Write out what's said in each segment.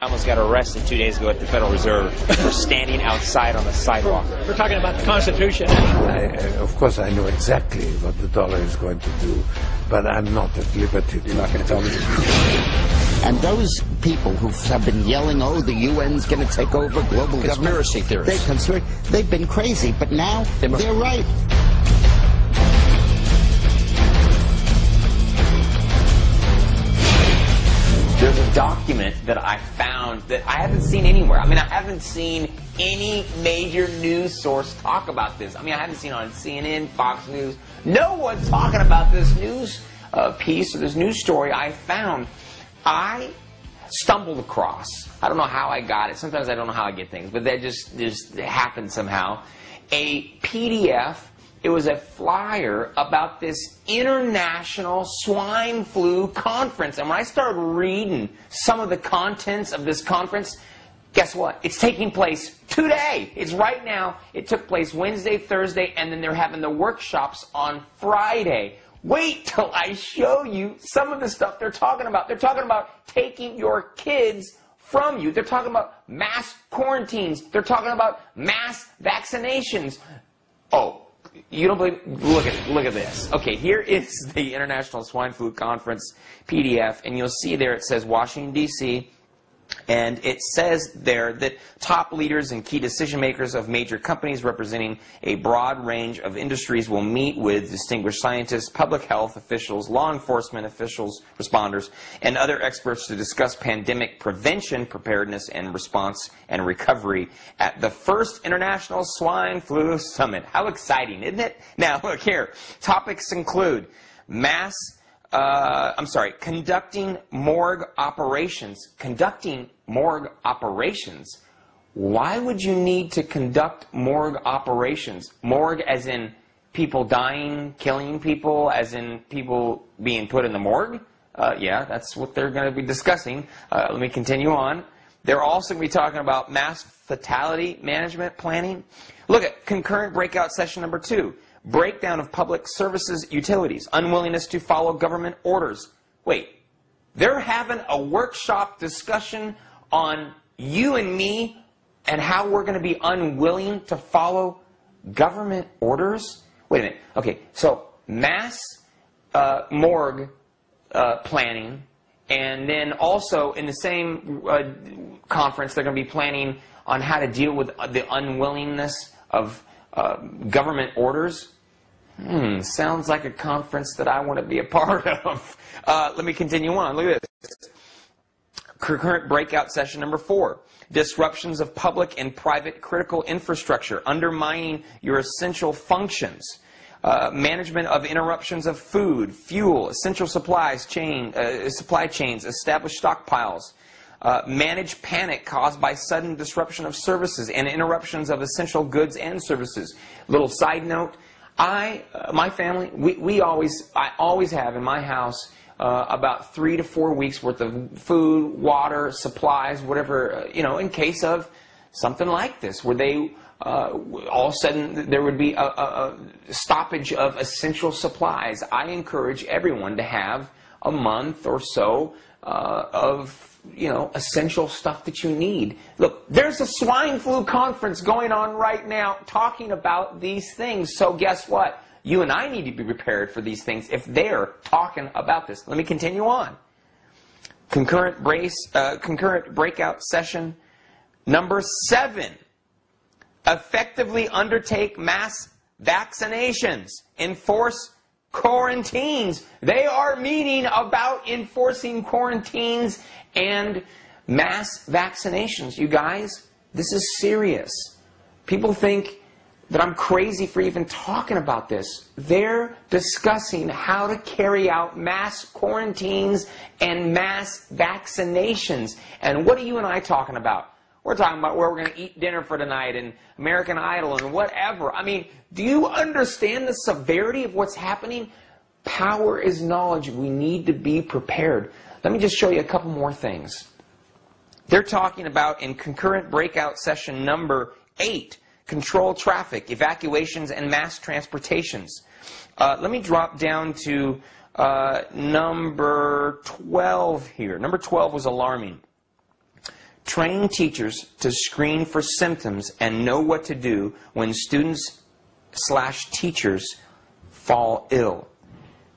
I almost got arrested 2 days ago at the Federal Reserve for standing outside on the sidewalk. We're talking about the Constitution. Of course, I know exactly what the dollar is going to do, but I'm not at liberty to. You're not going to tell me. And those people who have been yelling, oh, the UN's going to take over global Conspiracy theorists. They've been crazy, but now they're right. There's a document that I found that I haven't seen anywhere. I mean, I haven't seen any major news source talk about this. I mean, I haven't seen it on CNN, Fox News. No one's talking about this news piece or this news story I found. I stumbled across. I don't know how I got it. Sometimes I don't know how I get things, but that just happened somehow. A PDF. It was a flyer about this international swine flu conference. And when I started reading some of the contents of this conference, guess what? It's taking place today. It's right now. It took place Wednesday, Thursday, and then they're having the workshops on Friday. Wait till I show you some of the stuff they're talking about. They're talking about taking your kids from you. They're talking about mass quarantines. They're talking about mass vaccinations. Oh. You don't believe? Look at this. Okay, here is the International Swine Flu Conference PDF, and you'll see there it says Washington, D.C., and it says there that top leaders and key decision makers of major companies representing a broad range of industries will meet with distinguished scientists, public health officials, law enforcement officials, responders, and other experts to discuss pandemic prevention, preparedness, and response and recovery at the first International Swine Flu Summit. How exciting, isn't it? Now, look here. Topics include conducting morgue operations. Conducting morgue operations? Why would you need to conduct morgue operations? Morgue as in people dying, killing people, as in people being put in the morgue? Yeah, that's what they're going to be discussing. Let me continue on. They're also going to be talking about mass fatality management planning. Look at concurrent breakout session number 2. Breakdown of public services utilities, unwillingness to follow government orders. Wait, they're having a workshop discussion on you and me and how we're going to be unwilling to follow government orders? Wait a minute. Okay, so mass morgue planning, and then also in the same conference they're going to be planning on how to deal with the unwillingness of government orders. Sounds like a conference that I want to be a part of. Let me continue on. Look at this. Concurrent breakout session number 4. Disruptions of public and private critical infrastructure, undermining your essential functions. Management of interruptions of food, fuel, essential supply chains, establish stockpiles. Manage panic caused by sudden disruption of services and interruptions of essential goods and services. Little side note, my family, I always have in my house about 3 to 4 weeks worth of food, water, supplies, whatever, in case of something like this, where they, all of a sudden, there would be a stoppage of essential supplies. I encourage everyone to have a month or so of essential stuff that you need. Look, there's a swine flu conference going on right now talking about these things. So guess what? You and I need to be prepared for these things if they're talking about this. Let me continue on. Concurrent breakout session number 7. Effectively undertake mass vaccinations. Enforce quarantines. They are meeting about enforcing quarantines and mass vaccinations. You guys, this is serious. People think that I'm crazy for even talking about this. They're discussing how to carry out mass quarantines and mass vaccinations. And what are you and I talking about? We're talking about where we're going to eat dinner for tonight and American Idol and whatever. I mean, do you understand the severity of what's happening? Power is knowledge. We need to be prepared. Let me just show you a couple more things. They're talking about in concurrent breakout session number 8, control traffic, evacuations, and mass transportations. Let me drop down to number 12 here. Number 12 was alarming. train teachers to screen for symptoms and know what to do when students/teachers fall ill.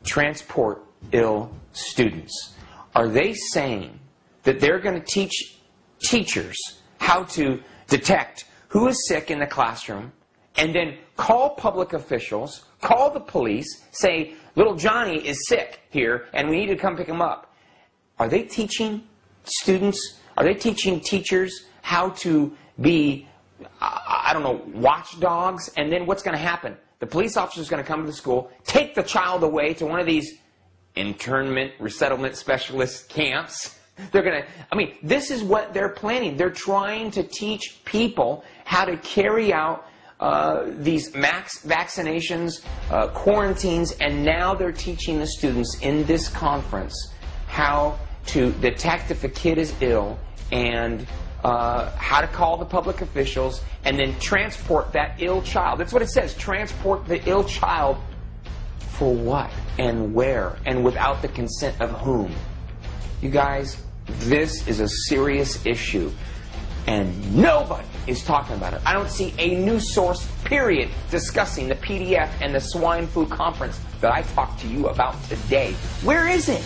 Transport ill students. Are they saying that they're going to teach teachers how to detect who is sick in the classroom and then call public officials, call the police, say, little Johnny is sick here and we need to come pick him up? Are they teaching students, are they teaching teachers how to be, I don't know, watchdogs? And then what's going to happen? The police officer is going to come to the school, take the child away to one of these internment, resettlement specialist camps. They're going to, I mean, this is what they're planning. They're trying to teach people how to carry out these max vaccinations, quarantines, and now they're teaching the students in this conference how to detect if a kid is ill and how to call the public officials and then transport that ill child. That's what it says, transport the ill child. For what and where and without the consent of whom? You guys, this is a serious issue and nobody is talking about it. I don't see a news source, period, discussing the PDF and the swine flu conference that I talked to you about today. Where is it?